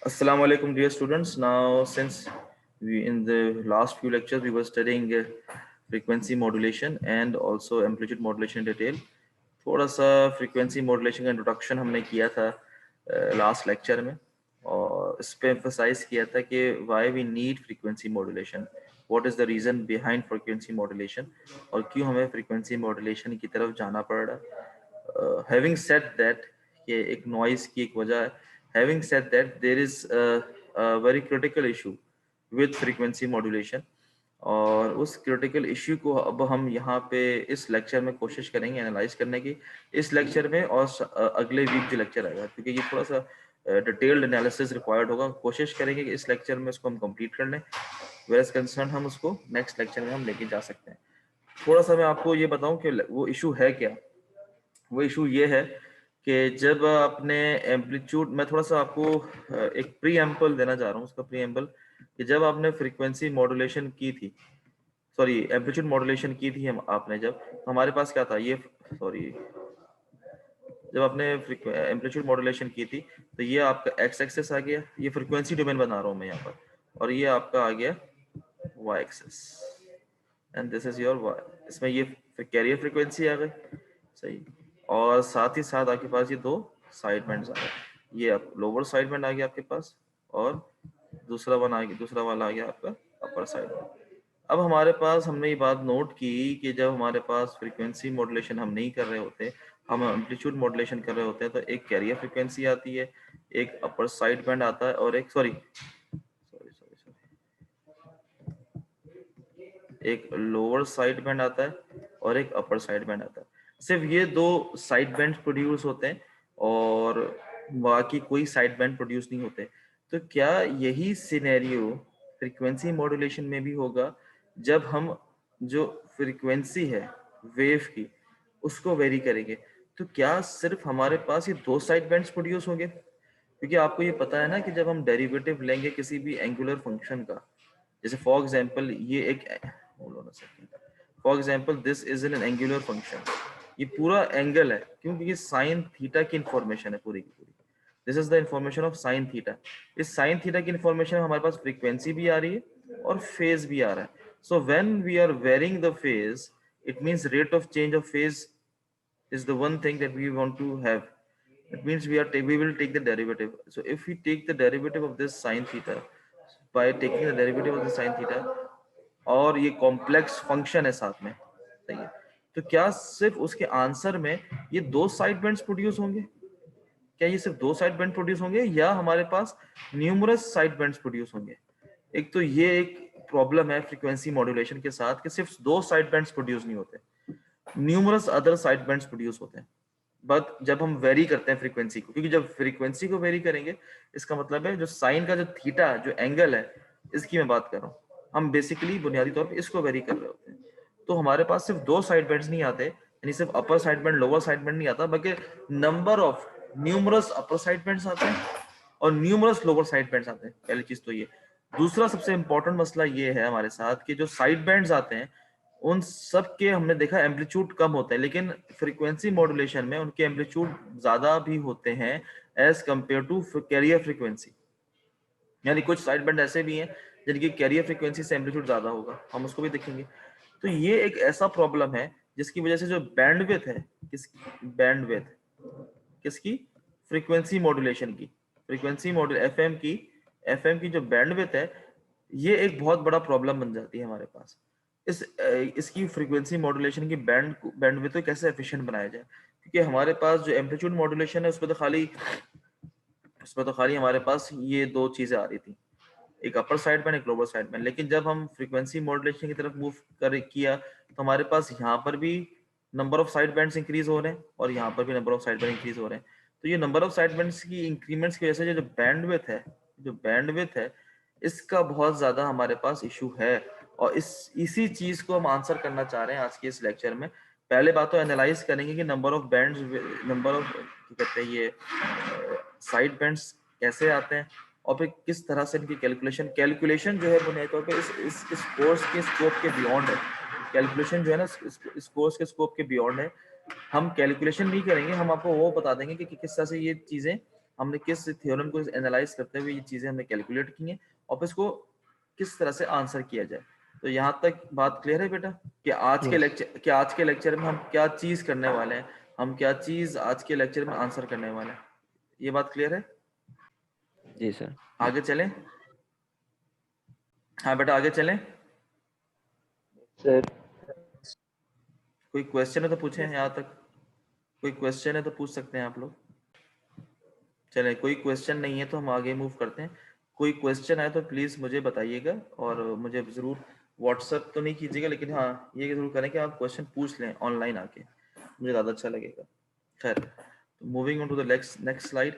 Assalamu alaikum, dear students. Now, since we in the last few lectures we were studying frequency modulation and also amplitude modulation in detail. थोड़ा सा frequency modulation का introduction हमने किया था last lecture में और इस पे emphasize किया था कि why we need frequency modulation, what is the reason behind frequency modulation और क्यों हमें frequency modulation की तरफ जाना पड़ रहा है. Having said that, कि एक noise की एक वजह है. Having said that, there is a very critical issue with frequency modulation और उस critical issue को अब हम यहाँ पे इस lecture में कोशिश करेंगे analyze करने की इस lecture में और अगले week जो lecture आएगा क्योंकि ये थोड़ा सा detailed analysis required होगा. कोशिश करेंगे कि इस lecture में इसको हम complete कर लें, whereas concern हम उसको next lecture में हम लेके जा सकते हैं. थोड़ा सा मैं आपको ये बताऊं कि वो issue है क्या. वो इशू ये है कि जब आपने एम्पलीट्यूड, मैं थोड़ा सा आपको एक प्री एम्पल देना चाह रहा हूँ. उसका प्री एम्पल कि जब आपने फ्रीक्वेंसी मॉड्यूलेशन की थी, सॉरी एम्पलीट्यूड मॉड्यूलेशन की थी हम आपने, जब हमारे पास क्या था, ये सॉरी जब आपने एम्पलीट्यूड मॉड्यूलेशन की थी तो ये आपका एक्स एक्सेस आ गया, ये फ्रीक्वेंसी डोमेन बना रहा हूँ मैं यहाँ पर, और ये आपका आ गया Y axis and this is your Y. इसमें ये कैरियर फ्रीक्वेंसी आ गई, सही. और साथ ही साथ आपके पास ये दो साइड बैंड्स आ गए. ये अब लोअर साइड बैंड आ गया आपके पास और दूसरा वाला आ गया आपका अपर साइड बैंड. अब हमारे पास हमने ये बात नोट की कि जब हमारे पास फ्रीक्वेंसी मॉड्यूलेशन हम नहीं कर रहे होते, हम एम्पलीट्यूड मॉड्यूलेशन कर रहे होते हैं, तो एक कैरियर फ्रीक्वेंसी आती है, एक अपर साइड बैंड आता है और एक एक लोअर साइड बैंड आता है और एक अपर साइड बैंड आता है. सिर्फ ये दो साइड बैंड प्रोड्यूस होते हैं और बाकी कोई साइड बैंड प्रोड्यूस नहीं होते. तो क्या यही सिनेरियो फ्रीक्वेंसी मॉड्यूलेशन में भी होगा जब हम जो फ्रीक्वेंसी है वेव की उसको वेरी करेंगे, तो क्या सिर्फ हमारे पास ये दो साइड बैंड्स प्रोड्यूस होंगे? क्योंकि आपको ये पता है ना कि जब हम डेरिवेटिव लेंगे किसी भी एंगुलर फंक्शन का, जैसे फॉर एग्जांपल ये एक, hold on a second, for example this is an angular function, ये पूरा एंगल है. क्यों? क्योंकि साइन थीटा की इंफॉर्मेशन है पूरी की पूरी. This is the information of sine theta. इस साइन थीटा की इंफॉर्मेशन हमारे पास फ्रीक्वेंसी भी आ रही है और फेज भी आ रहा है. So when we are varying the phase, it means rate of change of phase is the one thing that we want to have. It means we will take the derivative. So if we take the derivative of this sin theta, by taking the derivative of the sin theta, और ये complex function है साथ में, सही है, तो क्या सिर्फ उसके आंसर में ये दो साइड बैंड्स प्रोड्यूस होंगे? क्या ये सिर्फ दो साइड बैंड प्रोड्यूस होंगे या हमारे पास न्यूमरस साइड बैंड्स प्रोड्यूस होंगे? एक तो ये एक प्रॉब्लम है फ्रीक्वेंसी मॉड्यूलेशन के साथ कि सिर्फ दो साइड बैंड्स प्रोड्यूस नहीं होते, numerous other side bands produce होते हैं. बट जब हम वेरी करते हैं फ्रीक्वेंसी को, क्योंकि जब फ्रीक्वेंसी को वेरी करेंगे इसका मतलब है जो साइन का जो थीटा जो एंगल है, इसकी मैं बात कर रहा हूँ, हम बेसिकली बुनियादी तौर पे इसको वेरी कर रहे होते हैं. तो हमारे पास सिर्फ दो साइड बैंड्स नहीं आते, यानी सिर्फ upper side band lower side band नहीं आता, बल्कि number of numerous upper side bands आते हैं और न्यूमरस लोअर साइड बैंड्स आते हैं. पहली चीज तो ये. दूसरा सबसे इंपॉर्टेंट मसला ये है हमारे साथ कि जो साइड बैंड्स आते हैं उन सब के हमने देखा एम्पलीट्यूड कम होता है, लेकिन फ्रीक्वेंसी मॉड्यूलेशन में उनके एम्पलीट्यूड ज्यादा भी होते हैं as compare to carrier frequency. यानी कुछ साइड बैंड ऐसे भी हैं जिनकी कैरियर फ्रीक्वेंसी से एम्पलीट्यूड ज्यादा होगा, हम उसको भी देखेंगे. तो ये एक ऐसा प्रॉब्लम है जिसकी वजह से जो बैंडविड्थ है, किसकी फ्रीक्वेंसी मॉड्यूलेशन की, फ्रीक्वेंसी मॉड्यूल एफएम की जो बैंडविड्थ है, ये एक बहुत बड़ा प्रॉब्लम बन जाती है हमारे पास. इसकी फ्रीक्वेंसी मॉड्यूलेशन की बैंडविड्थ को कैसे एफिशिएंट बनाया जाए, क्योंकि हमारे पास जो एम्पलीट्यूड मॉड्यूलेशन है उसमें तो खाली हमारे पास ये दो चीजें आ रही थी, एक अपर साइड बैंड एक लोअर साइड बैंड. लेकिन जब हम फ्रीक्वेंसी मॉड्यूलेशन की तरफ मूव किया तो हमारे पास यहाँ पर भी number of side bands increase हो रहे हैं और यहाँ पर भी number of side band increase हो रहे हैं. तो ये नंबर ऑफ साइड बैंड्स की इंक्रीमेंट्स की वजह से जो बैंडविड्थ है इसका बहुत ज्यादा हमारे पास इशू है. और इसी चीज को हम आंसर करना चाह रहे हैं आज के इस लेक्चर में. पहले बात तो एनालाइज करेंगे कि नंबर ऑफ क्या कहते हैं ये साइड बैंड्स कैसे आते हैं और फिर किस तरह से इनकी कैलकुलेशन जो है बुनियादी तौर पे इस कोर्स के स्कोप के बियॉन्ड है. कैलकुलेशन जो है ना इस कोर्स के स्कोप के बियॉन्ड है. हम कैलकुलेशन नहीं करेंगे, हम आपको वो बता देंगे कि किस तरह से ये चीजें हमने किस थ्योरम को एनालाइज करते हुए ये चीजें हमने कैलकुलेट की हैं और फिर इसको किस तरह से आंसर किया जाए। तो यहाँ तक बात क्लियर है बेटा कि आज के लेक्चर में हम क्या चीज करने वाले हैं, हम क्या चीज आज के लेक्चर में आंसर करने वाले हैं, ये बात क्लियर है? जी सर। आगे चलें? हाँ बेटा आगे चलें। सर कोई क्वेश्चन है तो पूछें, यहाँ तक कोई क्वेश्चन है तो पूछ सकते हैं आप लोग। चले कोई क्वेश्चन नहीं है तो हम आगे मूव करते हैं। कोई क्वेश्चन आए तो प्लीज मुझे बताइएगा और मुझे जरूर व्हाट्सएप तो नहीं कीजिएगा, लेकिन हाँ ये जरूर करें कि आप क्वेश्चन पूछ लें ऑनलाइन आके, मुझे ज़्यादा अच्छा लगेगा। खैर, moving on to the next slide.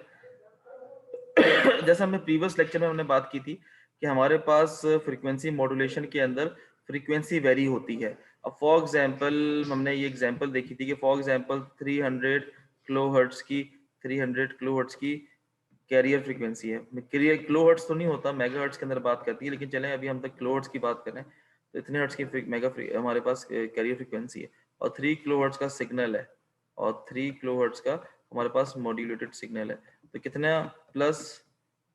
जैसा हमने प्रीवियस लेक्चर में हमने बात की थी कि हमारे पास फ्रीक्वेंसी मॉड्यूलेशन के अंदर फ्रीक्वेंसी वेरी होती है। अब फॉर एग्जांपल हमने ये एग्जांपल देखी थी कि फॉर एग्जांपल 300 किलोहर्ट्ज की 300 किलोहर्ट्ज की कैरियर फ्रीक्वेंसी है। कैरियर किलोहर्ट्ज तो नहीं होता, मेगाहर्ट्ज के अंदर बात करती है, लेकिन चलें अभी हम तक किलोहर्ट्ज की बात करें तो इतने हर्ट्ज की हमारे पास कैरियर फ्रीक्वेंसी है और 3 किलोहर्ट्ज का सिग्नल है और 3 किलोहर्ट्ज का हमारे पास मॉड्यूलेटेड सिग्नल है। तो कितना plus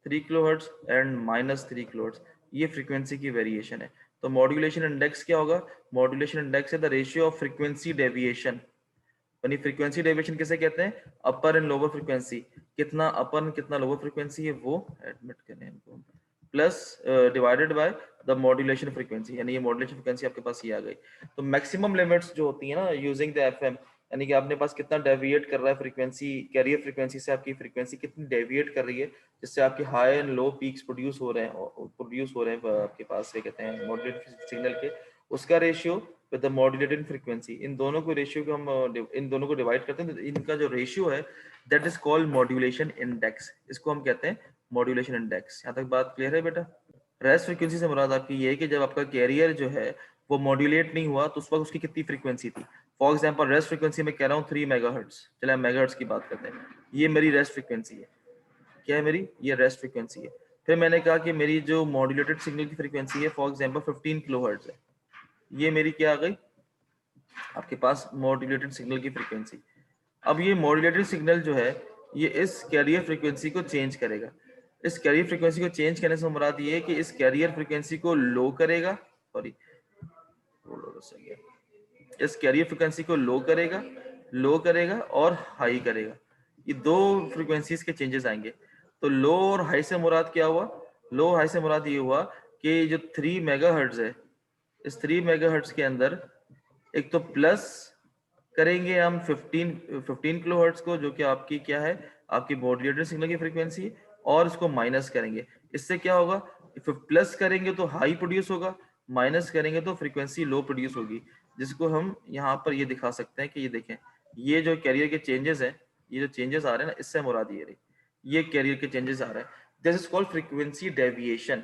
3 kilohertz and minus 3 kilohertz, ये फ्रीक्वेंसी की वेरिएशन है। तो मॉड्यूलेशन इंडेक्स क्या होगा? मॉड्यूलेशन इंडेक्स है the ratio of frequency deviation. यानी फ्रीक्वेंसी डेविएशन किसे कहते हैं? अपर एंड लोअर फ्रीक्वेंसी, कितना अपर कितना लोअर फ्रीक्वेंसी है वो एडमिट करें इनको, plus divided by the modulation frequency, यानी ये मॉड्यूलेशन फ्रीक्वेंसी आपके पास ये आ गई। तो मैक्सिमम लिमिट्स जो होती है ना यूजिंग द एफएम, यानी कि आपने पास कितना डेविएट कर रहा है फ्रीक्वेंसी, कैरियर फ्रीक्वेंसी से आपकी फ्रीक्वेंसी कितनी डेविएट कर रही है, जिससे आपके high and low peaks produce हो रहे हैं आपके पास क्या कहते हैं मॉड्यूलेटेड सिग्नल के, उसका ratio with the modulated frequency, इन दोनों को रेशियो को हम इन दोनों को डिवाइड करते हैं, तो इनका जो रेशियो है that is called modulation index, इसको हम कहते हैं मॉड्यूलेशन इंडेक्स। यहाँ तक बात क्लियर है बेटा? रेस्ट फ्रीक्वेंसी से मुराद आपकी ये है कि जब आपका कैरियर जो है वो मॉड्यूलेट नहीं हुआ तो उस वक्त उसकी कितनी फ्रीक्वेंसी थी। फॉर एग्जांपल रेस्ट फ्रीक्वेंसी में कह रहा हूँ 3 मेगाहर्ट्ज, चले हम मेगाहर्ट्ज की बात करते हैं, ये मेरी रेस्ट फ्रीक्वेंसी है। क्या है मेरी? ये रेस्ट फ्रीक्वेंसी है। फिर मैंने कहा कि मेरी जो मॉड्यूलेटेड सिग्नल की फ्रीक्वेंसी है फॉर एग्जांपल 15 किलोहर्ट्ज है, ये मेरी क्या आ गई आपके पास मॉड्यूलेटेड सिग्नल की फ्रीक्वेंसी। अब ये मॉड्यूलेटेड सिग्नल जो है ये इस कैरियर फ्रीक्वेंसी को चेंज करेगा। इस कैरियर फ्रीक्वेंसी को चेंज करने से मुराद ये है कि इस कैरियर फ्रीक्वेंसी को लो करेगा, सॉरी इस कैरियर फ्रीक्वेंसी को लो करेगा और हाई करेगा। ये दो फ्रीक्वेंसीज के चेंजेस आएंगे। तो लो और हाई से मुराद क्या हुआ? लो हाई से मुराद ये हुआ कि जो 3 मेगाहर्ट्ज है, इस 3 मेगाहर्ट्ज के अंदर एक तो प्लस करेंगे हम 15 किलोहर्ट्ज को, जो कि आपकी क्या है आपकी मॉड्यूलेटेड सिग्नल की फ्रीक्वेंसी, और इसको माइनस करेंगे। इससे क्या होगा? प्लस करेंगे तो हाई प्रोड्यूस होगा, माइनस करेंगे तो फ्रीक्वेंसी लो प्रोड्यूस होगी, जिसको हम यहाँ पर ये दिखा सकते हैं कि ये देखें, ये जो कैरियर के चेंजेस हैं, ये जो चेंजेस आ रहे हैं ना, इससे मुराद ये रही, ये कैरियर के चेंजेस आ रहे हैं। This is called frequency deviation,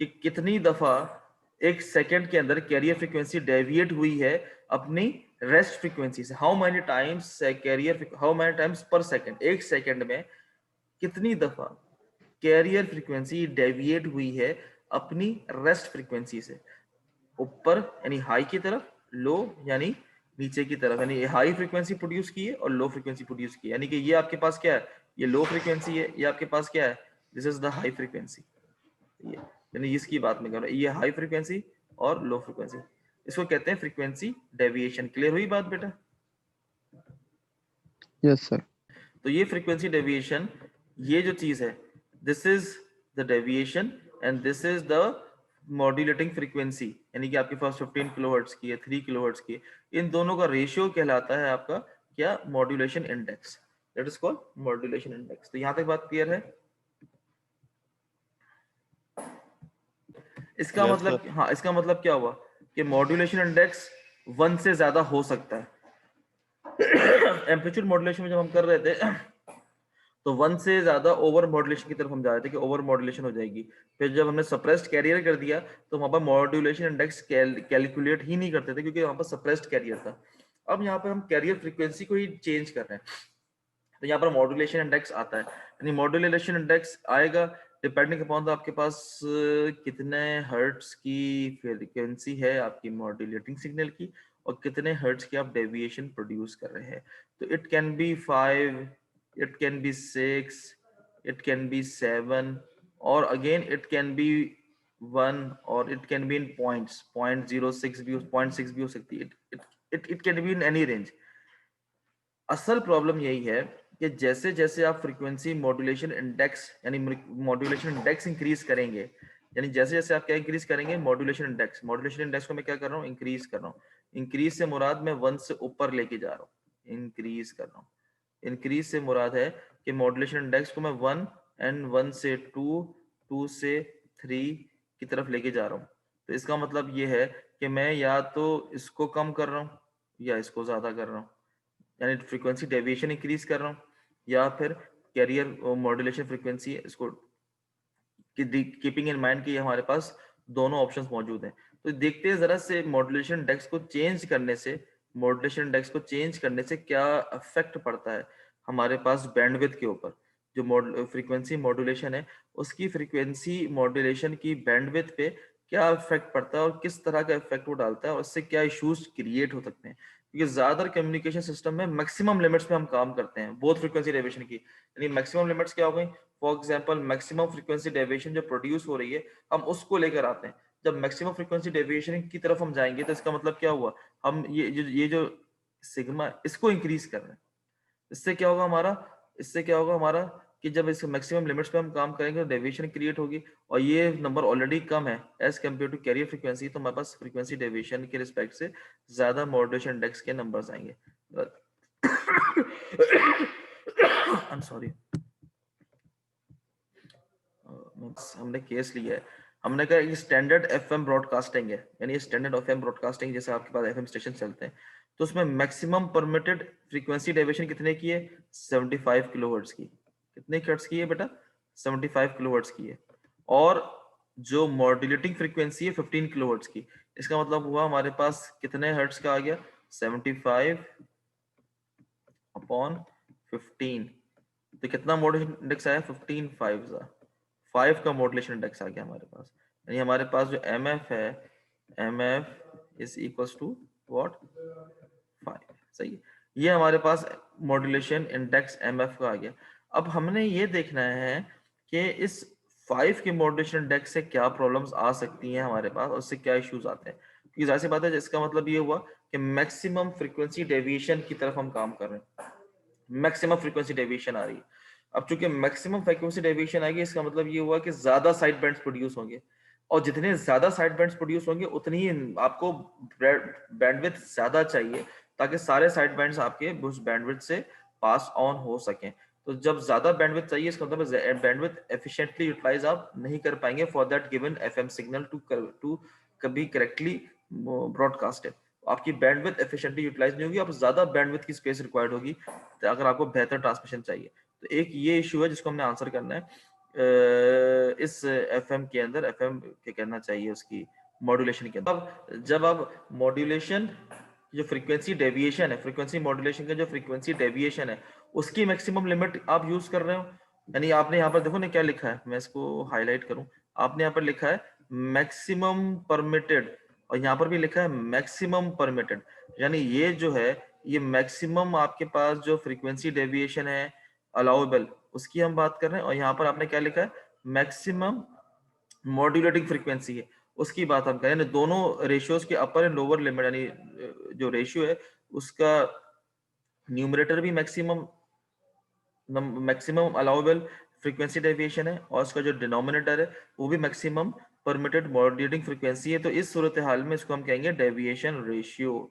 कि कितनी दफा एक सेकंड के अंदर कैरियर फ्रीक्वेंसी डेविएट हुई है अपनी रेस्ट फ्रीक्वेंसी से। हाउ मेनी टाइम्स पर सेकंड, एक सेकंड में कितनी दफा कैरियर फ्रीक्वेंसी डेविएट हुई है अपनी रेस्ट फ्रीक्वेंसी से, ऊपर यानी हाई की तरफ, लो यानी नीचे की तरफ, यानी हाई फ्रीक्वेंसी प्रोड्यूस की है और लो फ्रीक्वेंसी प्रोड्यूस की है। यानी कि ये आपके पास क्या है? ये लो फ्रीक्वेंसी है, ये आपके पास क्या है? This is the high frequency. ये यानी इसकी बात में कर रहा हूं, ये हाई फ्रीक्वेंसी और लो फ्रीक्वेंसी, इसको कहते हैं फ्रीक्वेंसी डेविएशन। क्लियर हुई बात बेटा? Yes sir. तो ये फ्रीक्वेंसी डेविएशन, ये जो चीज है, this is the deviation and this is the modulating frequency, यानी कि आपके पास 15 किलोहर्ट्ज की है, 3 किलोहर्ट्ज की है, इन दोनों का रेशियो कहलाता है आपका क्या? Modulation index. That is called modulation index. तो यहां तक बात क्लियर है? इसका यस मतलब, सर। हाँ इसका मतलब क्या हुआ कि मॉड्यूलेशन इंडेक्स 1 से ज्यादा हो सकता है। एम्पलीट्यूड मॉड्यूलेशन में जब हम कर रहे थे तो 1 से ज्यादा ओवर मॉड्यूलेशन की तरफ हम जा रहे थे कि ओवर मॉड्यूलेशन हो जाएगी। फिर जब हमने सप्रेस्ड कैरियर कर दिया तो वहां पर मॉड्यूलेशन इंडेक्स कैलकुलेट ही नहीं करते थे, क्योंकि वहां पर सप्रेस्ड कैरियर था। अब यहाँ पर हम कैरियर फ्रीक्वेंसी को ही चेंज कर रहे हैं, तो यहाँ पर मॉड्यूलेशन इंडेक्स आता है। यानी मॉड्यूलेशन इंडेक्स आएगा डिपेंडिंग अपॉन आपके पास कितने हर्ट्स की फ्रीक्वेंसी है आपकी मॉड्यूलेटिंग सिग्नल की, और कितने हर्ट्स की आप डेविएशन प्रोड्यूस कर रहे हैं। तो it can be 5, it can be 6, it can be 7, or again it can be 1, or it can be in points, 0.06 भी, 0.6 भी हो सकती है, it can be in any range. असल प्रॉब्लम यही है कि जैसे जैसे आप फ्रीक्वेंसी मॉड्यूलेशन इंडेक्स यानी मॉड्यूलेशन इंडेक्स इंक्रीज करेंगे, यानी जैसे जैसे आप क्या इंक्रीज करेंगे, मॉड्यूलेशन इंडेक्स को मैं क्या कर रहा हूँ, इंक्रीज कर रहा हूँ. इंक्रीज से मुराद मैं 1 से ऊपर लेके जा रहा हूँ, इंक्रीज कर रहा हूँ. इंक्रीज से मुराद है कि मॉड्यूलेशन इंडेक्स को मैं 1 एंड 1 से 2, 2 से 3 की तरफ लेके जा रहा हूँ. तो इसका मतलब ये है कि मैं या तो इसको कम कर रहा हूँ या इसको ज्यादा कर रहा हूँ, यानी फ्रीक्वेंसी डेविएशन इंक्रीज कर रहा हूँ, या फिर कैरियर मॉड्यूलेशन फ्रीक्वेंसी इसको कीपिंग इन माइंड कि हमारे पास दोनों ऑप्शंस मौजूद हैं. तो देखते हैं जरा से मॉड्यूलेशन इंडेक्स को चेंज करने से, क्या इफेक्ट पड़ता है हमारे पास बैंडविड्थ के ऊपर. जो फ्रीक्वेंसी मॉड्यूलेशन है, उसकी फ्रीक्वेंसी मॉड्यूलेशन की बैंडविड्थ पे क्या इफेक्ट पड़ता है और किस तरह का इफेक्ट वो डालता है, और इससे क्या इश्यूज क्रिएट हो सकते हैं. क्योंकि ज्यादातर कम्युनिकेशन सिस्टम में मैक्सिमम लिमिट्स पे हम काम करते हैं बोथ फ्रीक्वेंसी डेविएशन की. यानी मैक्सिमम लिमिट्स क्या हो गई, for example maximum frequency deviation जो प्रोड्यूस हो रही है, हम उसको लेकर आते हैं. जब मैक्सिमम फ्रीक्वेंसी डेविएशन की तरफ हम जाएंगे तो इसका मतलब क्या हुआ, हम ये जो सिग्मा इसको इंक्रीज कर रहे हैं. इससे क्या होगा हमारा, कि जब इस मैक्सिमम लिमिट्स पे हम काम करेंगे तो डेविएशन क्रिएट होगी, और ये नंबर ऑलरेडी कम है as compare to carrier frequency, तो हमारे पास फ्रीक्वेंसी डेविएशन के रिस्पेक्ट से ज्यादा मॉड्यूलेशन इंडेक्स के नंबर्स आएंगे. I am sorry. हमने केस लिया है, हमने कहा ये स्टैंडर्ड एफएम ब्रॉडकास्टिंग है, यानी स्टैंडर्ड एफएम ब्रॉडकास्टिंग जैसे आपके पास एफएम स्टेशन चलते हैं, तो उसमें मैक्सिमम परमिटेड फ्रीक्वेंसी डेविएशन कितने की है, 75 किलोहर्ट्ज की. कितने हर्ट्ज की है बेटा, 75 किलोहर्ट्ज की है. और जो मॉड्यूलेटिंग फ्रीक्वेंसी है 15 किलोहर्ट्ज की. इसका मतलब हुआ हमारे पास कितने हर्ट्ज का आ गया, 75 अपॉन 15, तो कितना मॉड्यूलेशन इंडेक्स आया, 15 5 का मॉड्यूलेशन इंडेक्स आ गया हमारे पास. यानी हमारे पास जो एम एफ है, M F is equal to what, 5. सही है, ये हमारे पास मॉड्यूलेशन इंडेक्स एम एफ का आ गया. अब हमने ये देखना है कि इस 5 के मॉड्यूलेशन इंडेक्स से क्या प्रॉब्लम्स आ सकती हैं हमारे पास, और उससे क्या इश्यूज आते हैं. क्योंकि जाहिर सी बात है, इसका मतलब ये हुआ कि मैक्सिमम फ्रीक्वेंसी डेविएशन की तरफ हम काम कर रहे हैं, मैक्सिमम फ्रीक्वेंसी डेविएशन आ रही है. अब चूंकि मैक्सिमम फ्रीक्वेंसी डेविएशन आएगी, इसका मतलब ये हुआ कि ज्यादा साइड बैंड्स प्रोड्यूस होंगे, और जितने ज्यादा साइड बैंड्स प्रोड्यूस होंगे उतनी ही आपको बैंडविड्थ ज्यादा चाहिए, ताकि सारे साइड बैंड्स आपके उस बैंडविड्थ से पास ऑन हो सकें. तो जब ज्यादा बैंडविड्थ चाहिए, इसका मतलब बैंडविड्थ एफिशिएंटली यूटिलाइज आप नहीं कर पाएंगे for that given FM signal to कभी करेक्टली ब्रॉडकास्टेड. आपकी बैंडविड्थ एफिशिएंटली यूटिलाइज नहीं होगी, आप ज्यादा बैंडविड्थ की स्पेस रिक्वायर्ड होगी अगर आपको बेहतर ट्रांसमिशन चाहिए. तो एक ये इशू है जिसको हमने आंसर करना है इस एफएम के अंदर, एफएम के कहना चाहिए उसकी मॉड्यूलेशन के अंदर. अब जब आप मॉड्यूलेशन जो फ्रीक्वेंसी डेविएशन है, फ्रीक्वेंसी मॉड्यूलेशन का जो फ्रीक्वेंसी डेविएशन है, उसकी मैक्सिमम लिमिट आप यूज कर रहे हो, यानी आपने यहाँ पर देखो ना क्या लिखा है, मैं इसको हाईलाइट करूं, आपने यहाँ पर लिखा है मैक्सिमम परमिटेड, और यहाँ पर भी लिखा है मैक्सिमम परमिटेड. यानी ये जो है, ये मैक्सिमम आपके पास जो फ्रीक्वेंसी डेविएशन है अलाउेबल, उसकी हम बात कर रहे हैं, और यहाँ पर आपने क्या लिखा है, मैक्सिमम मॉड्यूलेटिंग फ्रीक्वेंसी है, उसकी बात हम करें. दोनों रेशियोज के अपर एंड लोअर लिमिट, यानी जो रेशियो है उसका न्यूमरेटर भी मैक्सिमम अलाउेबल फ्रीक्वेंसी डेविएशन है, और उसका जो डिनोमिनेटर है वो भी मैक्सिमम परमिटेड मॉड्यूलेटिंग फ्रीक्वेंसी है. तो इस सूरत हाल में इसको हम कहेंगे डेविएशन रेशियो.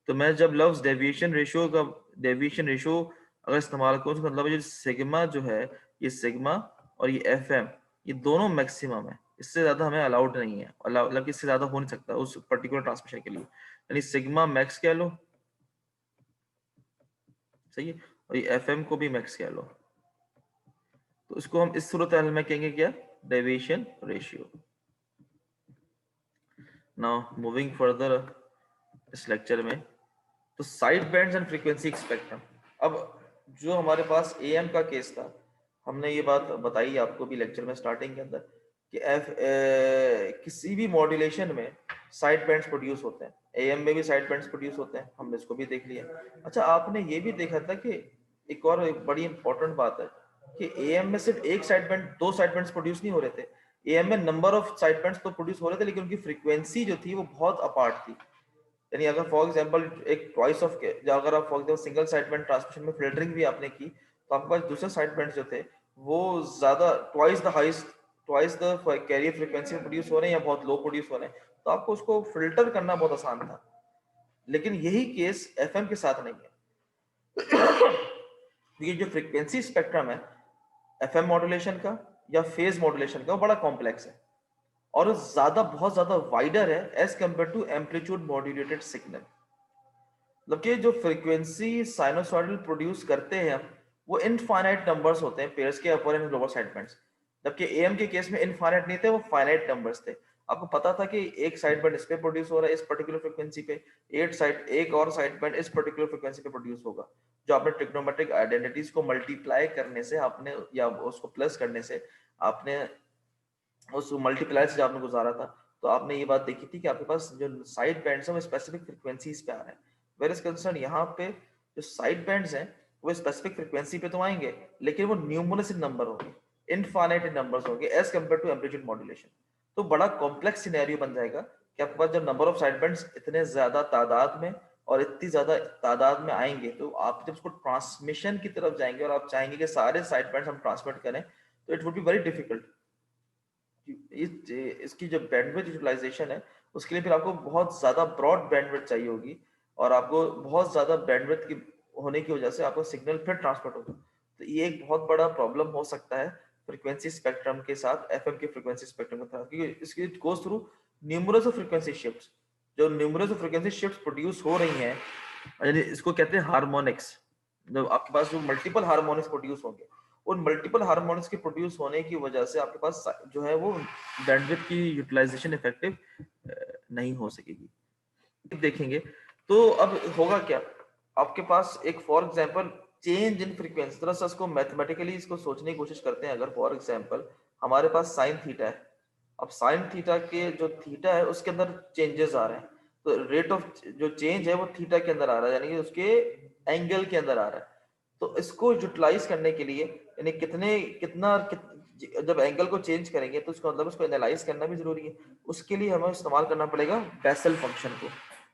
तो मैं जब लफ्ज डेविएशन रेशियो अगर इस्तेमाल करूँ, तो मतलब ये सिग्मा जो है, ये सिग्मा और ये एफ एम, ये दोनों मैक्सिमम है, इससे ज्यादा हमें अलाउड नहीं है, मतलब इससे ज्यादा हो नहीं सकता उस पर्टिकुलर ट्रांसमिशन के लिए. यानी सिग्मा मैक्स कह लो, सही है, और ये एफ एम को भी मैक्स कह लो. तो इसको हम इस सूरत हाल में कहेंगे क्या, deviation ratio. Now moving further इस लेक्चर में, तो side bands and frequency spectrum. अब जो हमारे पास एएम का केस था, हमने ये बात बताई आपको भी लेक्चर में स्टार्टिंग के अंदर कि किसी भी मॉड्यूलेशन में साइड बैंड्स प्रोड्यूस होते हैं, एएम में भी साइड बैंड्स प्रोड्यूस होते हैं, हमने इसको भी देख लिया. अच्छा, आपने ये भी देखा था कि एक और बड़ी इंपॉर्टेंट बात है कि एएम में सिर्फ एक साइड बैंड, दो साइड बैंड्स प्रोड्यूस नहीं हो रहे थे, एएम में नंबर ऑफ साइड बैंड्स तो प्रोड्यूस हो रहे थे, लेकिन उनकी फ्रीक्वेंसी जो थी वो बहुत अपार्ट थी। यानी अगर फॉर एग्जांपल एक ट्वाइस ऑफ, अगर आप for example single side band transmission में फिल्टरिंग भी आपने की, तो आपके पास दूसरे साइड बैंड जो थे वो ज्यादा twice the highest, twice the carrier frequency produce हो रहे हैं या बहुत लो प्रोड्यूस हो रहे हैं, तो आपको उसको फिल्टर करना बहुत आसान था। लेकिन यही केस एफएम के साथ नहीं है। ये जो फ्रीक्वेंसी स्पेक्ट्रम है एफएम मॉड्यूलेशन का या फेज मॉड्यूलेशन का, वो बड़ा कॉम्प्लेक्स है और ज्यादा, बहुत ज्यादा वाइडर है as compare to amplitude modulated signal. मतलब कि जो फ्रीक्वेंसी साइनोसॉइडल प्रोड्यूस करते हैं हम, वो इनफाइनाइट नंबर्स होते हैं पेयर्स के अपर एंड लोअर साइड बैंड्स, जबकि एएम के केस में इनफाइनाइट नहीं थे, वो फाइनाइट नंबर्स थे। आपको पता था कि एक साइड बैंड इस पे प्रोड्यूस हो रहा है इस पर्टिकुलर फ्रीक्वेंसी पे, एक और साइड बैंड इस पर्टिकुलर फ्रीक्वेंसी पे प्रोड्यूस होगा। जो आपने ट्रिग्नोमेट्रिक आइडेंटिटीज को मल्टीप्लाई करने से आपने, या उसको प्लस करने से आपने, उस मल्टीप्लाई से जब आपने गुजारा था, तो आपने ये बात देखी थी कि आपके पास जो साइड बैंड्स हैं वो स्पेसिफिक फ्रीक्वेंसीज पे आ रहे हैं। वेयर इज कंसर्न यहाँ पे जो साइड बैंड्स हैं वो स्पेसिफिक फ्रीक्वेंसी पे तो आएंगे, लेकिन वो न्यूमरस इन नंबर होंगे, इनफाइनाइट इन नंबर्स होंगे as compare to amplitude modulation. तो बड़ा कॉम्प्लेक्स सिनेरियो बन जाएगा कि आपके पास जब नंबर ऑफ साइड बैंड्स इतने ज्यादा तादाद में और इतनी ज्यादा तादाद में आएंगे, तो आप जब उसको ट्रांसमिशन की तरफ जाएंगे और आप चाहेंगे कि सारे साइड बैंड्स हम ट्रांसमिट करें, तो it would be very difficult. इसकी जो बैंडविड्थ यूटिलाइजेशन है उसके लिए फिर आपको बहुत ज्यादा ब्रॉड बैंडविड्थ चाहिए होगी, और आपको बहुत ज्यादा बैंडविड्थ की होने की वजह से आपको सिग्नल फिर ट्रांसपोर्ट होगा। तो ये एक बहुत बड़ा प्रॉब्लम हो सकता है फ्रीक्वेंसी स्पेक्ट्रम के साथ, एफएम के फ्रीक्वेंसी स्पेक्ट्रम के साथ, क्योंकि इसके goes through numerous of frequency shifts. जो numerous of frequency shifts produce हो रही हैं, यानी इसको कहते हैं हार्मोनिक्स। जब आपके पास जो मल्टीपल हार्मोनिक्स प्रोड्यूस होंगे, उन मल्टीपल हार्मोनिक्स के प्रोड्यूस होने की वजह से आपके पास जो है वो बैंडविड्थ की यूटिलाइजेशन इफेक्टिव नहीं हो सकेगी। देखेंगे तो अब होगा क्या, आपके पास एक for example change in frequency, तरह से इसको मैथमेटिकली इसको सोचने की कोशिश करते हैं। अगर फॉर एग्जांपल हमारे पास साइन थीटा है, अब साइन थीटा के जो थीटा है उसके अंदर चेंजेस आ रहे हैं, तो रेट ऑफ जो चेंज है वो थीटा के अंदर आ रहा है, यानी कि उसके एंगल के अंदर आ रहा है। तो इसको यूटिलाइज करने के लिए, यानी जब एंगल को चेंज करेंगे तो उसका मतलब उसको एनालाइज करना भी जरूरी है। उसके लिए हमें इस्तेमाल करना पड़ेगा बेसल फंक्शन को।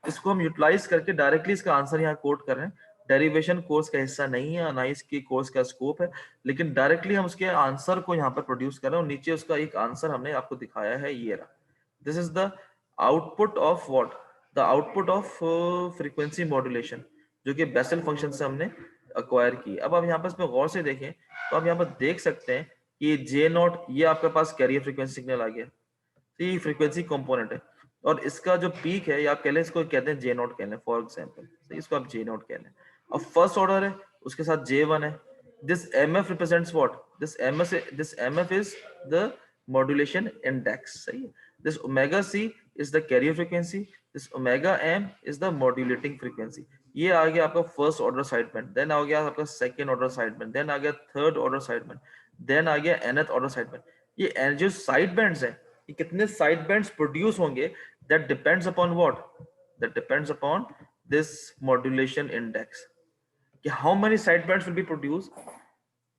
इसको हम यूटिलाइज करके डायरेक्टली इसका आंसर यहाँ कोट कर रहे हैं। डेरिवेशन कोर्स का हिस्सा नहीं है, ना ही इसकी कोर्स का स्कोप है, लेकिन डायरेक्टली हम उसके आंसर को यहाँ पर प्रोड्यूस कर रहे हैं, और नीचे उसका एक आंसर हमने आपको दिखाया है, ये रहा। This is the output of what, the output of frequency modulation, जो कि बेसल फंक्शन से हमने अक्वायर की। अब आप यहाँ पर इसमें गौर से देखें तो आप यहाँ पर देख सकते हैं कि जे नॉट, ये आपके पास कैरियर फ्रीक्वेंसी सिग्नल आ गया, तो ये फ्रीक्वेंसी कंपोनेंट है, और इसका जो पीक है, या आप कह लें इसको कहते हैं जे नॉट कह लें फॉर एग्जांपल, तो इसको आप जे नॉट कह लें। अब फर्स्ट ऑर्डर है, उसके साथ जे वन है। This MF represents what, this MF is the modulation index, सही है। This omega C is the carrier frequency, this omega M is the modulating frequency. ये आ गया आपका first order side band, then आ गया आपका second order side band, then आ गया third order side band, then आ गया nth ऑर्डर साइड बैंड। ये जो साइड बैंड्स है, ये कितने साइड बैंड्स प्रोड्यूस होंगे, that depends upon what, that depends upon this modulation index, कि how many side bands will be produce.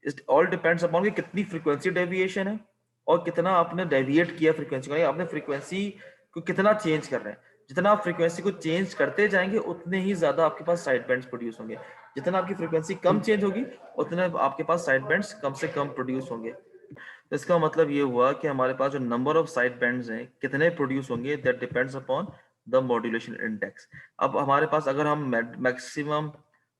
It all depends upon कि कितनी फ्रीक्वेंसी डेविएशन है और कितना आपने डेविएट किया फ्रीक्वेंसी को, आपने फ्रीक्वेंसी को कितना चेंज कर रहे हैं। जितना आप फ्रीक्वेंसी को चेंज करते जाएंगे उतने ही ज्यादा आपके पास साइड बैंड्स प्रोड्यूस होंगे। जितना आपकी फ्रीक्वेंसी कम चेंज होगी उतने आपके पास साइड बैंड्स कम से कम प्रोड्यूस होंगे। तो इसका मतलब ये हुआ कि हमारे पास जो नंबर ऑफ साइड बैंड्स हैं कितने प्रोड्यूस होंगे, that depends upon the modulation index. अब हमारे पास अगर हम मैक्सिमम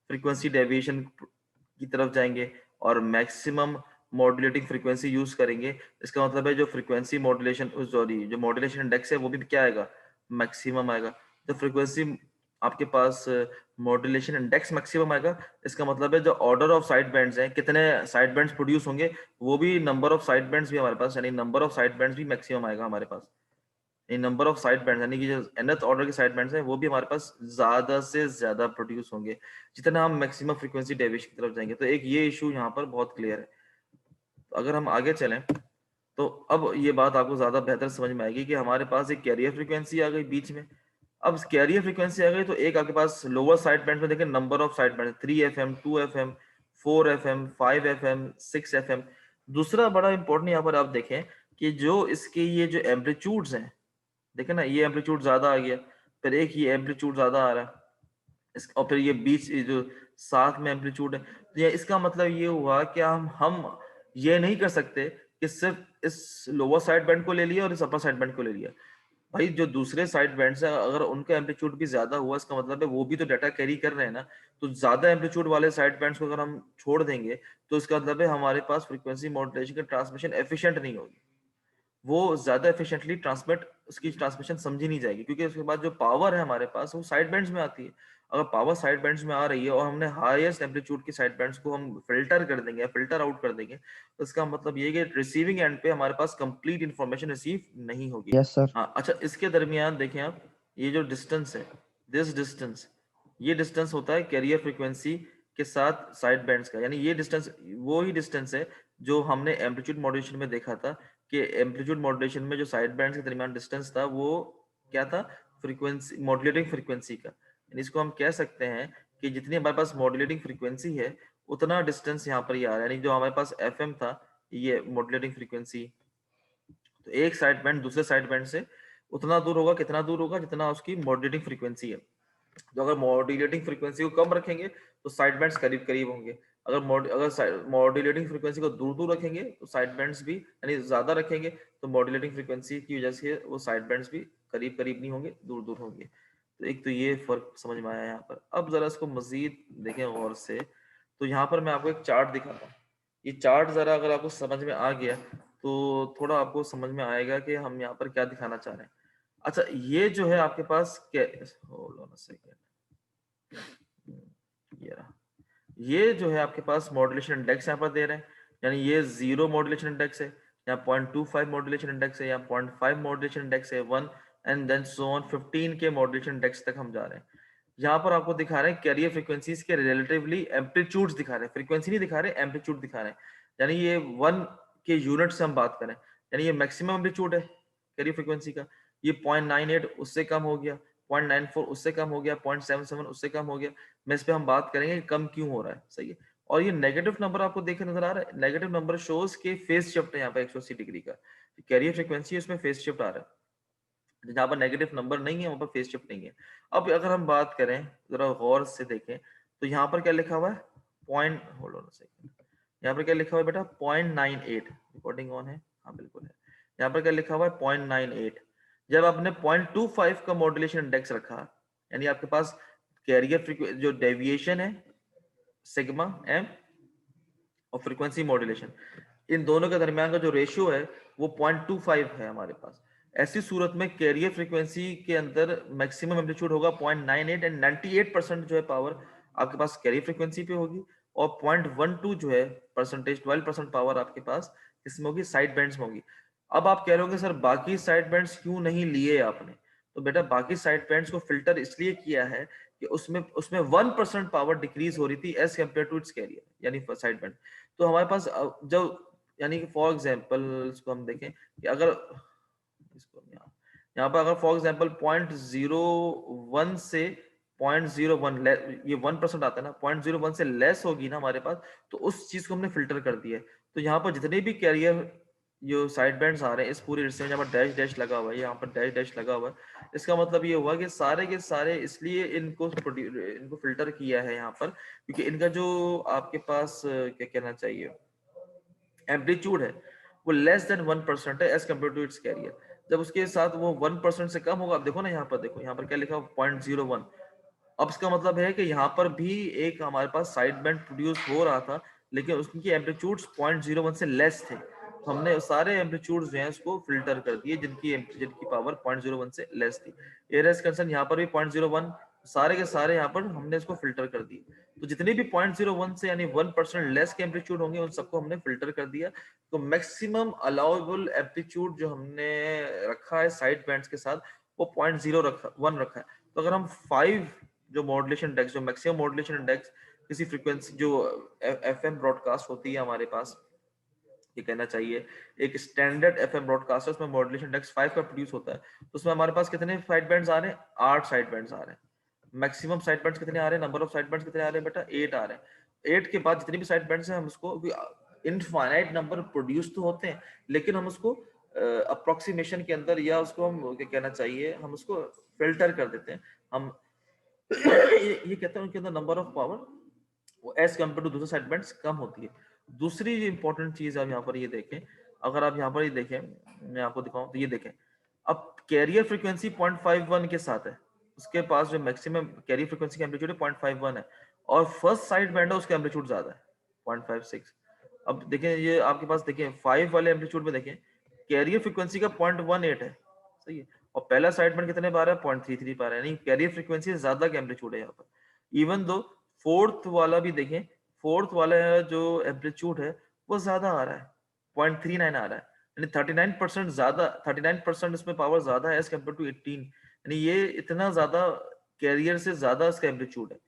फ्रीक्वेंसी डेविएशन की तरफ जाएंगे और मैक्सिमम मॉड्यूलेटिंग फ्रीक्वेंसी यूज करेंगे, इसका मतलब है जो फ्रीक्वेंसी मॉड्यूलेशन, सॉरी, जो मॉड्यूलेशन इंडेक्स है वो भी क्या आएगा, मैक्सिमम आएगा। तो फ्रीक्वेंसी आपके पास मॉड्यूलेशन इंडेक्स मैक्सिमम आएगा, इसका मतलब है जो ऑर्डर ऑफ साइड बैंड्स हैं, कितने साइड बैंड्स प्रोड्यूस होंगे, वो भी नंबर ऑफ साइड बैंड्स भी हमारे पास, यानी नंबर ऑफ साइड बैंड्स भी मैक्सिमम आएगा हमारे पास। ये नंबर ऑफ साइड बैंड्स यानी कि जो nth ऑर्डर के साइड बैंड्स हैं वो भी हमारे पास ज्यादा से ज्यादा प्रोड्यूस होंगे जितना हम मैक्सिमम फ्रीक्वेंसी डेविएशन की तरफ जाएंगे। तो एक ये इशू यहाँ पर बहुत क्लियर है। तो अगर हम आगे चलें तो अब ये बात आपको ज्यादा बेहतर समझ में आएगी कि हमारे पास एक कैरियर फ्रीक्वेंसी आ गई बीच में। अब कैरियर फ्रीक्वेंसी आ गई तो एक आपके पास लोअर साइड बैंड में देखें number of side band 3 FM 2 FM 4 FM, 5 FM, 6 FM। दूसरा बड़ा इंपॉर्टेंट यहाँ पर आप देखें कि जो इसके ये जो एम्पलीट्यूड्स हैं, देखें ना, ये एम्पलीट्यूड ज्यादा आ गया, फिर एक ये एम्पलीट्यूड ज्यादा आ रहा है, और फिर ये बीच ये जो साथ में एम्पलीट्यूड है, तो ये इसका मतलब ये हुआ कि हम ये नहीं कर सकते कि सिर्फ इस लोअर साइड बैंड को ले लिया और इस अपर साइड बैंड को ले लिया। भाई जो दूसरे साइड बैंड्स है अगर उनका एम्पलीट्यूड भी ज्यादा हुआ, इसका मतलब है वो भी तो डाटा कैरी कर रहे हैं ना। तो ज्यादा एम्पलीट्यूड वाले साइड बैंड्स को अगर हम छोड़ देंगे तो इसका मतलब है हमारे पास फ्रीक्वेंसी मॉड्यूलेशन की ट्रांसमिशन एफिशिएंट नहीं होगी, वो ज्यादा एफिशिएंटली ट्रांसमिट, उसकी ट्रांसमिशन समझी नहीं जाएगी, क्योंकि उसके बाद जो पावर है हमारे पास वो साइड बैंड्स में आती है। अगर पावर साइड बैंड्स में आ रही है और हमने हाईएस्ट एम्पलीट्यूड की साइड बैंड्स को हम फिल्टर कर देंगे, फिल्टर आउट कर देंगे, तो इसका मतलब ये कि रिसीविंग एंड पे हमारे पास कंप्लीट इंफॉर्मेशन रिसीव नहीं होगी। Yes sir. हाँ अच्छा, इसके दरमियान देखें आप, ये जो डिस्टेंस है, दिस डिस्टेंस, ये डिस्टेंस होता है कैरियर फ्रीक्वेंसी के साथ साइड बैंड्स का, यानी ये डिस्टेंस वो ही डिस्टेंस है जो हमने एम्पलीट्यूड मॉड्यूलेशन में देखा था कि एम्पलीट्यूड मॉड्यूलेशन में जो साइड बैंड्स के दरमियान डिस्टेंस था वो क्या था, फ्रीक्वेंसी, मॉड्यूलेटिंग फ्रीक्वेंसी का। यानी इसको हम कह सकते हैं कि जितनी हमारे पास मॉड्यूलेटिंग फ्रीक्वेंसी है उतना डिस्टेंस यहाँ पर ये आ रहा है, यानी जो हमारे पास एफएम था ये मॉड्यूलेटिंग फ्रीक्वेंसी, तो एक साइड बैंड दूसरे साइड बैंड से उतना दूर होगा, कितना दूर होगा, जितना उसकी मॉड्यूलेटिंग फ्रीक्वेंसी है। तो अगर मॉड्यूलेटिंग फ्रीक्वेंसी को कम रखेंगे तो साइड बैंड्स करीब करीब होंगे, अगर मॉड्यूलेटिंग फ्रीक्वेंसी को दूर दूर रखेंगे तो साइड बैंड्स भी, यानी ज्यादा रखेंगे तो मॉड्यूलेटिंग फ्रीक्वेंसी की वजह से वो साइड बैंड्स भी करीब करीब नहीं होंगे, दूर दूर होंगे। तो एक तो ये फर्क समझ में आया यहाँ पर। अब जरा इसको मजीद देखें गौर से, तो यहाँ पर मैं आपको एक चार्ट दिखाता हूँ। ये चार्ट जरा अगर आपको समझ में आ गया तो थोड़ा आपको समझ में आएगा कि हम यहाँ पर क्या दिखाना चाह रहे हैं। अच्छा, ये जो है आपके पास होल्ड ऑन अ सेकंड, ये रहा, ये जो है आपके पास मॉड्यूलेशन इंडेक्स यहाँ पर दे रहे हैं, यानी ये 0 मॉड्यूलेशन इंडेक्स है, यहाँ 0.25 मॉड्यूलेशन इंडेक्स है, यहाँ 0.5 मॉड्यूलेशन इंडेक्स है, 1 एंड देन सो ऑन 15 के मॉड्यूलेशन इंडेक्स तक हम जा रहे हैं। यहाँ पर आपको दिखा रहे हैं कैरियर फ्रीक्वेंसीज के रिलेटिवली एम्पलीट्यूड्स दिखा रहे हैं, फ्रीक्वेंसी नहीं दिखा रहे, एम्पलीट्यूड दिखा रहे हैं। यानी ये 1 के यूनिट से हम बात करें, यानी ये मैक्सिमम एम्पलीट्यूड है कैरियर फ्रीक्वेंसी का, ये 0.98 उससे कम हो गया, 0.94 उससे कम हो गया, 0.77 उससे कम हो गया। मैं इस पे हम बात करेंगे कि कम क्यों हो रहा है, सही है। और ये नेगेटिव नंबर आपको देखे नजर आ रहा है, नेगेटिव नंबर शोज के फेज शिफ्ट है यहाँ पे 180 डिग्री का, कैरियर फ्रीक्वेंसी उसमें फेज शिफ्ट आ रहा है, जहां पर नेगेटिव नंबर नहीं है वहां पर फेज शिफ्ट नहीं है। अब अगर हम बात करें, जरा गौर से देखें, तो यहाँ पर क्या लिखा हुआ है, पॉइंट, होल्ड ऑन सेकंड, यहाँ पर क्या लिखा हुआ है बेटा, 0.98, रिकॉर्डिंग ऑन है, हाँ बिल्कुल है। यहाँ पर क्या लिखा हुआ है, 0.98। जब आपने 0.25 का मॉड्यूलेशन इंडेक्स रखा, यानी आपके पास कैरियर फ्रीक्वेंसी जो डेविएशन है सिग्मा एम और फ्रीक्वेंसी मॉड्यूलेशन, इन दोनों के दरमियान का जो रेशियो है वो 0.25 है हमारे पास। ऐसी सूरत में कैरियर फ्रीक्वेंसी के अंदर मैक्सिमम एम्पलीट्यूड होगा 0.98 एंड 98% जो है पावर आपके पास कैरियर फ्रीक्वेंसी पे होगी, और 0.12 जो है परसेंटेज, 12% पावर आपके पास इसमें होगी, साइड बैंड्स में होगी। अब आप कह रहे होंगे सर बाकी साइड बैंड्स क्यों नहीं लिए आपने, तो बेटा बाकी साइड बैंड्स को फिल्टर इसलिए किया है कि उसमें उसमें 1% पावर डिक्रीज हो रही थी as compare to its carrier, यानी साइड बैंड। तो हमारे पास जब, यानी कि फॉर एग्जांपल इसको हम देखें कि अगर इसको यहाँ पर अगर फॉर एग्जांपल 0.01 से 0.01 ये 1% आता है ना, 0.01 से लेस होगी ना हमारे पास, तो उस चीज को हमने फिल्टर कर दिया है। तो यहाँ पर जितने भी कैरियर जो साइड बैंड्स आ रहे हैं इस पूरे हिस्से में, यहाँ पर डैश डैश लगा हुआ है, यहाँ पर डैश डैश लगा हुआ है, इसका मतलब ये हुआ कि सारे के सारे इसलिए इनको फिल्टर किया है यहाँ पर, क्योंकि इनका जो आपके पास क्या कहना चाहिए एम्पलीट्यूड है वो लेस देन 1% है as compare to its carrier. जब उसके साथ वो 1% से कम होगा, आप देखो ना यहाँ पर, देखो यहाँ पर क्या लिखा, 0.01। अब इसका मतलब है कि यहाँ पर भी एक हमारे पास साइड बैंड प्रोड्यूस हो रहा था, लेकिन उसकी एम्पलीट्यूड्स 0.01 से लेस थे, तो हमने सारे एम्पलीट्यूड्स जो हैं उसको फिल्टर कर दिए जिनकी जिनकी पावर 0.01 से लेस थी। एयर कंसर्न यहाँ पर भी 0.01, सारे के सारे यहाँ पर हमने इसको फिल्टर कर दिए। तो जितने भी 0.01 से यानी 1% लेस के एम्पलीट्यूड होंगे उन सबको हमने फिल्टर कर दिया। तो मैक्सिमम अलाउएबल एम्पलीट्यूड जो हमने रखा है साइड बैंड्स के साथ वो 0.01 रखा है। तो अगर हम 5 जो मॉड्यूलेशन इंडेक्स, जो मैक्सिमम मॉड्यूलेशन इंडेक्स किसी फ्रीक्वेंसी जो एफएम ब्रॉडकास्ट होती है हमारे पास, ये कहना चाहिए एक स्टैंडर्ड एफएम ब्रॉडकास्टर, उसमें मॉड्यूलेशन इंडेक्स 5 का प्रोड्यूस होता है, तो उसमें हमारे पास कितने साइड बैंड्स आ रहे हैं, 8 साइड बैंड्स आ रहे हैं। मैक्सिमम साइड बैंड्स कितने आ रहे हैं, नंबर ऑफ साइड बैंड्स कितने आ रहे हैं बेटा, 8 आ रहे हैं। 8 के बाद जितने भी साइड बैंड्स हैं हम उसको इनफाइनाइट नंबर प्रोड्यूस तो होते हैं, लेकिन हम उसको अप्रोक्सीमेशन के अंदर, या उसको हम क्या कहना चाहिए, हम उसको फिल्टर कर देते हैं। हम ये कहते हैं उनके अंदर नंबर ऑफ पावर वो एज कम्पेयर टू दूसरे साइड बैंड्स कम होती है। दूसरी इंपॉर्टेंट चीज आप यहाँ पर ये देखें, अगर आप यहाँ पर ये देखें, मैं आपको दिखाऊं तो ये देखें, अब कैरियर फ्रीक्वेंसी 0.51 के साथ है, उसके पास जो मैक्सिमम कैरियर फ्रीक्वेंसी का एम्पलीट्यूड है 0.51 है, और फर्स्ट साइड बैंड है उसका एम्पलीट्यूड ज्यादा है 0.56। अब देखें ये आपके पास, देखें 5 वाले एम्पलीट्यूड में देखें कैरियर फ्रीक्वेंसी का 0.18 है, सही है, और पहला साइड बैंड कितने बार है, 0.33 बार है, यानी कैरियर फ्रीक्वेंसी ज्यादा का एम्पलीट्यूड है यहाँ पर। इवन दो फोर्थ वाला भी देखें, फोर्थ वाला जो एम्पलीट्यूड है वो ज्यादा आ रहा है, 0.39 आ रहा है, यानी 39% ज्यादा, 39% इसमें पावर ज्यादा है एज कम्पेयर टू 18, यानी ये इतना ज्यादा कैरियर से ज्यादा इसका एम्पलीट्यूड है।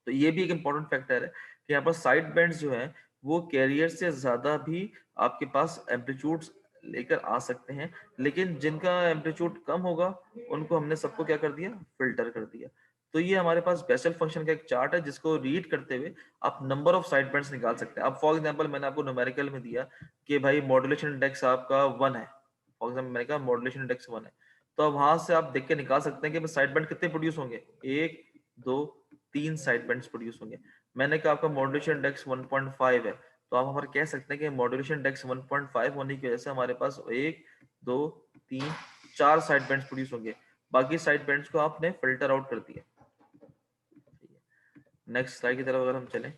तो ये भी एक इंपॉर्टेंट फैक्टर है कि यहाँ पर साइड बैंड्स जो है वो कैरियर से ज्यादा भी आपके पास एम्पलीट्यूड लेकर आ सकते हैं, लेकिन जिनका एम्पलीट्यूड कम होगा उनको हमने सबको क्या कर दिया, फिल्टर कर दिया। तो ये हमारे पास बेसल फंक्शन का एक चार्ट है जिसको रीड करते हुए आप नंबर ऑफ साइड बैंड्स निकाल सकते हैं। अब फॉर एग्जांपल मैंने आपको न्यूमेरिकल में दिया कि भाई मॉड्यूलेशन इंडेक्स आपका 1 है, फॉर एग्जांपल मैंने कहा मॉड्यूलेशन इंडेक्स 1 है, तो अब वहां से आप देख के निकाल सकते हैं कि साइड बैंड कितने प्रोड्यूस होंगे, 1 2 3 साइड बैंड्स प्रोड्यूस होंगे। मैंने कहा आपका मॉड्यूलेशन इंडेक्स 1.5 है, तो आप हमारे कह सकते हैं कि मॉड्यूलेशन इंडेक्स 1.5 होने की वजह से हमारे पास 1 2 3 4 साइड बैंड्स प्रोड्यूस होंगे, बाकी साइड बैंड्स को आपने फिल्टर आउट कर दिया। नेक्स्ट स्लाइड की तरफ अगर हम चलें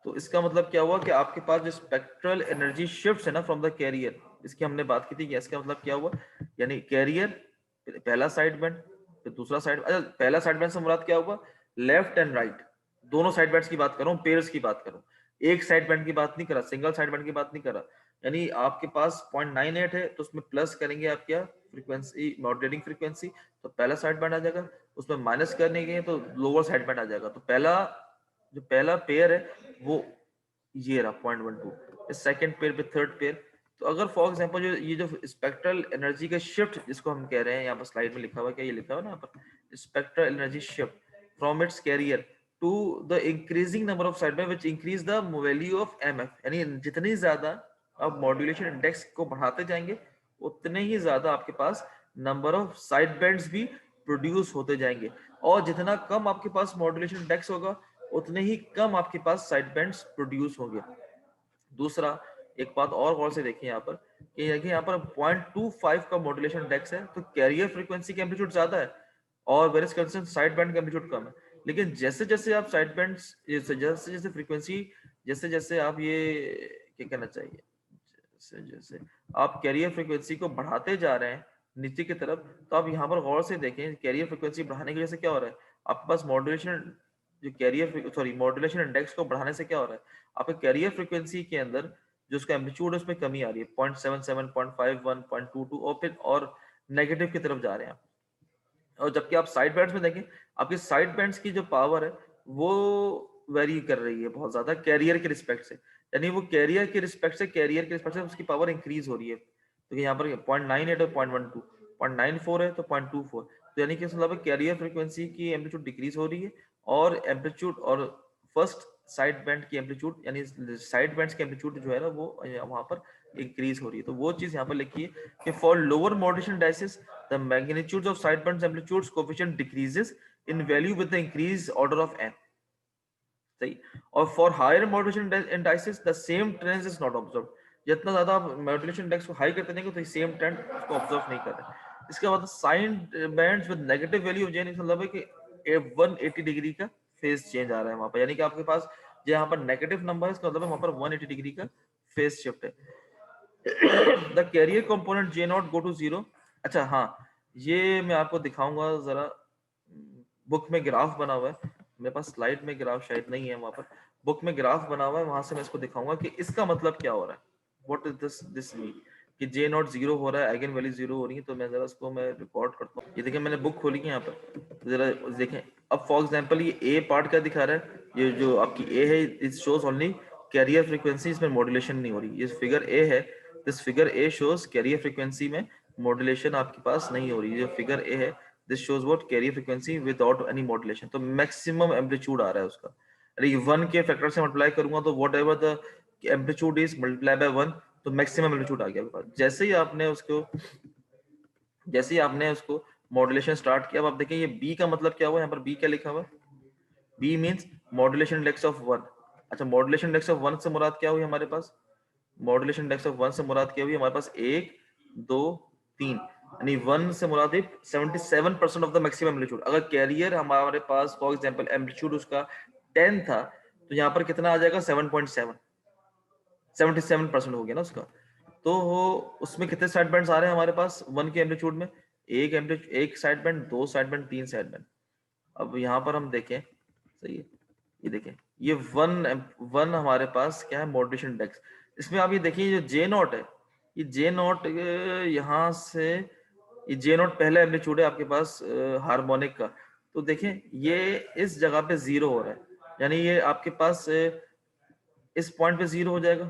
तो इसका मतलब क्या हुआ कि आपके पास जो स्पेक्ट्रल एनर्जी शिफ्ट है ना फ्रॉम द कैरियर, इसकी हमने बात की थी कि इसका मतलब क्या हुआ, यानी कैरियर पहला साइड बैंड फिर दूसरा साइड, अच्छा पहला साइड बैंड से मुराद क्या हुआ, लेफ्ट एंड राइट दोनों साइड बैंड्स की बात कर रहा हूँ, पेयर्स की बात कर रहा हूँ, एक साइड बैंड की बात नहीं कर रहा, सिंगल साइड बैंड की बात नहीं कर रहा। यानी आपके पास 0.98 है तो उसमें प्लस करेंगे आप क्या, फ्रीक्वेंसी मॉड्यूलेटिंग फ्रीक्वेंसी, तो पहला साइड बैंड आ जाएगा, उसमें माइनस करने के तो लोअर साइड बैंड आ जाएगा। तो पहला जो पहला पेयर है वो ये रहा 0.12, सेकंड पेयर पे थर्ड पेयर। तो अगर फॉर एग्जांपल जो ये जो स्पेक्ट्रल एनर्जी का शिफ्ट जिसको हम कह रहे हैं, यहाँ पर स्लाइड में लिखा हुआ है, क्या ये लिखा हुआ है ना यहाँ पर, spectral energy shift from its carrier to the increasing number of side band which increase the value of MF, यानी जितनी ज्यादा आप मॉड्यूलेशन इंडेक्स को बढ़ाते जाएंगे उतने ही ज्यादा आपके पास नंबर ऑफ साइड बैंड्स भी प्रोड्यूस होते जाएंगे, और जितना कम आपके पास मॉड्यूलेशन इंडेक्स होगा उतने ही कम आपके पास साइड बैंड्स प्रोड्यूस होंगे। दूसरा एक बात और गौर से देखिए यहाँ पर कि देखिए यहाँ पर 0.25 का मॉड्यूलेशन इंडेक्स है, तो कैरियर फ्रीक्वेंसी का एम्पलीट्यूड ज्यादा है और वेरियस कंसर्न साइड बैंड का एम्पलीट्यूड कम है। लेकिन जैसे जैसे आप साइड बैंड्स, जैसे जैसे फ्रीक्वेंसी, जैसे जैसे आप ये क्या कहना चाहिए, जैसे जैसे आप कैरियर फ्रीक्वेंसी को बढ़ाते जा रहे हैं नीचे की तरफ, तो आप यहाँ पर गौर से देखें कैरियर फ्रीक्वेंसी बढ़ाने की वजह से क्या हो रहा है, आपके पास मॉड्यूलेशन जो कैरियर सॉरी मॉड्यूलेशन इंडेक्स को बढ़ाने से क्या हो रहा है, आपके कैरियर फ्रीक्वेंसी के अंदर जो उसका एम्पलीट्यूड है उसमें कमी आ रही है 0.77 0.51 0.22 और फिर और नेगेटिव की तरफ जा रहे हैं आप। और जबकि आप साइड बैंड्स में देखें आपकी साइड बैंड्स की जो पावर है वो वेरी कर रही है बहुत ज्यादा कैरियर के रिस्पेक्ट से, यानी वो कैरियर के रिस्पेक्ट से, कैरियर के रिस्पेक्ट से उसकी पावर इंक्रीज हो रही है। तो यहाँ पर 0.98 और 0.12, 0.94 है तो 0.24, तो यानी कि मतलब कैरियर फ्रीक्वेंसी की एम्पलीट्यूड डिक्रीज हो रही है और एम्पलीट्यूड और फर्स्ट साइड बैंड की एम्पलीट्यूड यानी साइड बैंड्स की एम्पलीट्यूड जो है ना वो वहां पर इंक्रीज हो रही है। तो वो चीज यहाँ पर लिखी है कि for lower modulation diocese the magnitudes of side bands amplitudes coefficient decreases in value with the increased order of n, सही। और for higher modulation indices the same trend is not observe, जितना ज्यादा आप मॉड्यूलेशन इंडेक्स को high करते जाएंगे तो same trend उसको ऑब्जर्व नहीं कर रहे। इसके बाद side bands with negative value of जेन, मतलब है कि 180 डिग्री का फेज चेंज आ रहा है वहां पर, यानी कि आपके पास जहां पर नेगेटिव नंबर है इसका मतलब वहां पर 180 डिग्री का फेज शिफ्ट है। द कैरियर कंपोनेंट जे नॉट गो टू जीरो। अच्छा हाँ, ये मैं आपको दिखाऊंगा जरा, बुक में ग्राफ बना हुआ है, मेरे पास स्लाइड में ग्राफ शायद नहीं है वहां पर, बुक में ग्राफ बना हुआ है, वहां से मैं इसको दिखाऊंगा कि इसका मतलब क्या हो रहा है, व्हाट इज दिस मीन कि जे नॉट जीरो हो रहा है, आइगन वैल्यू जीरो हो रही है। तो मैं जरा इसको मैं रिकॉर्ड करता हूँ, ये देखिए मैंने बुक खोली है यहाँ पर, जरा देखें। अब फॉर एग्जांपल ये ए पार्ट का दिखा रहा है, ये जो आपकी ए है it shows only carrier frequency, इसमें मॉड्यूलेशन नहीं हो रही, ये फिगर ए है, this figure A shows carrier frequency में मॉड्यूलेशन आपके पास नहीं हो रही है। जो फिगर ए है this shows what carrier frequency without any modulation, तो मैक्सिमम एम्पलीट्यूड आ रहा है उसका, अरे 1 के फैक्टर से मल्टीप्लाई करूंगा तो what ever the amplitude is multiply by 1, तो मैक्सिमम एम्पलीट्यूड आ गया आपके पास। जैसे ही आपने उसको मॉड्यूलेशन स्टार्ट किया, अब आप देखें ये बी का मतलब क्या हुआ, यहाँ पर बी क्या लिखा हुआ है, B means modulation index of 1। अच्छा, मॉड्यूलेशन इंडेक्स ऑफ 1 से मुराद क्या हुई हमारे पास, मॉड्यूलेशन इंडेक्स ऑफ 1 से मुराद क्या हुई हमारे पास 1 2 3, यानी 1 से मुराद है 77% ऑफ द मैक्सिमम एम्पलीट्यूड। अगर कैरियर हमारे पास फॉर एग्जांपल एम्पलीट्यूड उसका 10 था, तो यहाँ पर कितना आ जाएगा 7.7, 77% हो गया ना उसका। तो उसमें कितने साइड बैंड्स आ रहे हैं हमारे पास 1 के एम्पलीट्यूड में, एक side band, 2 side band, 3 side band. अब यहाँ पर हम देखें, सही है, ये देखें ये वन हमारे पास क्या है, मॉड्यूलेशन इंडेक्स। इसमें आप ये देखिए जो जे नॉट है, ये जे नॉट यहाँ से, ये जे नॉट पहला एम्पलीट्यूड है आपके पास हार्मोनिक का, तो देखें ये इस जगह पे 0 हो रहा है, यानी ये आपके पास इस पॉइंट पे 0 हो जाएगा।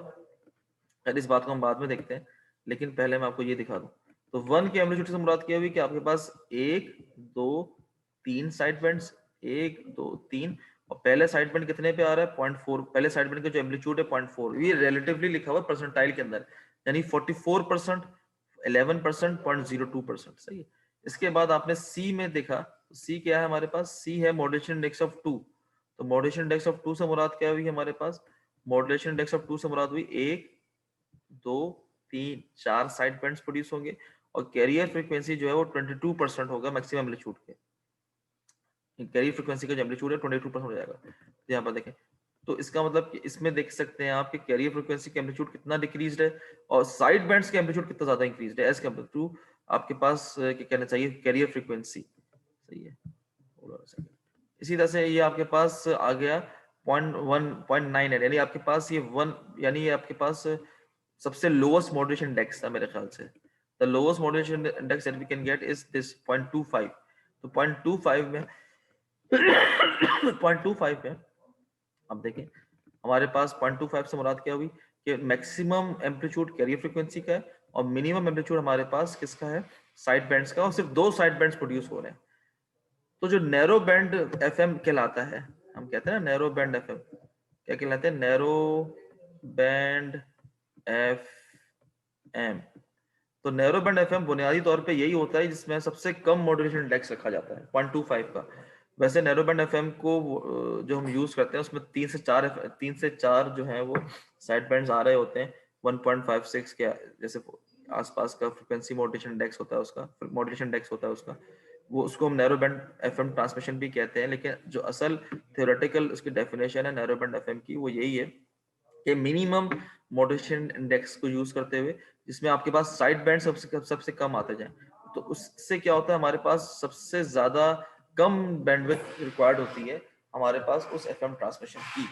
खैर इस बात को हम बाद में देखते हैं, लेकिन पहले मैं आपको ये दिखा दूं। तो 1 के एम्पलीट्यूड से मुराद क्या हुई कि आपके पास 1 2 3 साइड बैंड्स, 1 2 3, और पहले साइड बैंड कितने पे आ रहा है 0.4, पहले साइड बैंड का जो एम्पलीट्यूड है 0.4, ये रिलेटिवली लिखा हुआ है परसेंटाइल के अंदर, यानी 44%, 11%, 0.02%, सही है। इसके बाद आपने सी में देखा, सी क्या है हमारे पास, सी है मॉड्यूलेशन इंडेक्स ऑफ 2। तो मॉड्यूलेशन इंडेक्स ऑफ 2 से मुराद क्या हुई हमारे पास, मॉड्यूलेशन इंडेक्स ऑफ 2 से मुराद हुई 1 2 3 4 साइड बैंड्स प्रोड्यूस होंगे, और कैरियर फ्रीक्वेंसी जो है वो 22% होगा मैक्सिमम एम्पलीट्यूड के। कैरियर फ्रीक्वेंसी का जो एम्पलीट्यूड है 22% हो जाएगा। तो यहाँ पर देखें, तो इसका मतलब कि इसमें देख सकते हैं आप कि कैरियर फ्रीक्वेंसी का एम्पलीट्यूड कितना डिक्रीज्ड है और साइड बैंड्स का एम्पलीट्यूड कितना ज्यादा इंक्रीज्ड है एज कम्पेयर टू आपके पास क्या कहना चाहिए कैरियर फ्रीक्वेंसी, सही है। इसी तरह से ये आपके पास आ गया 0.1 है, यानी आपके पास ये 1, यानी ये आपके पास सबसे लोएस्ट मॉड्यूलेशन इंडेक्स था मेरे ख्याल से। The lowest modulation index that we can get is this 0.25। तो 0.25 में 0.25 में अब देखें हमारे पास 0.25 से मुराद क्या हुई कि मैक्सिमम एम्पलीट्यूड कैरियर फ्रीक्वेंसी का है और मिनिमम एम्पलीट्यूड हमारे पास किसका है, साइड बैंड्स का, और सिर्फ 2 साइड बैंड्स प्रोड्यूस हो रहे हैं। तो जो नैरो बैंड एफएम कहलाता है, हम कहते हैं ना नैरो बैंड एफएम, क्या कहलाते हैं, नैरो बैंड एफएम। तो नैरो बैंड एफएम बुनियादी तौर पे यही होता है जिसमें सबसे कम मॉड्यूलेशन इंडेक्स रखा जाता है 0.25 का। वैसे नैरो बैंड एफएम को जो हम यूज करते हैं उसमें 3 से 4 जो है वो साइड बैंड्स आ रहे होते हैं 1.56 के जैसे आसपास का फ्रीक्वेंसी मॉड्यूलेशन इंडेक्स होता है उसका, मॉड्यूलेशन इंडेक्स होता है उसका, वो उसको हम नैरो बैंड एफएम ट्रांसमिशन भी कहते हैं। लेकिन जो असल थ्योरेटिकल उसकी डेफिनेशन है नैरो बैंड एफएम की वो यही है कि मिनिमम मॉड्यूलेशन इंडेक्स को यूज करते हुए जिसमें आपके पास साइड बैंड सबसे कम आते जाएं, तो उससे क्या होता है हमारे पास सबसे ज्यादा कम बैंडविड्थ रिक्वायर्ड होती है हमारे पास उस एफएम ट्रांसमिशन की।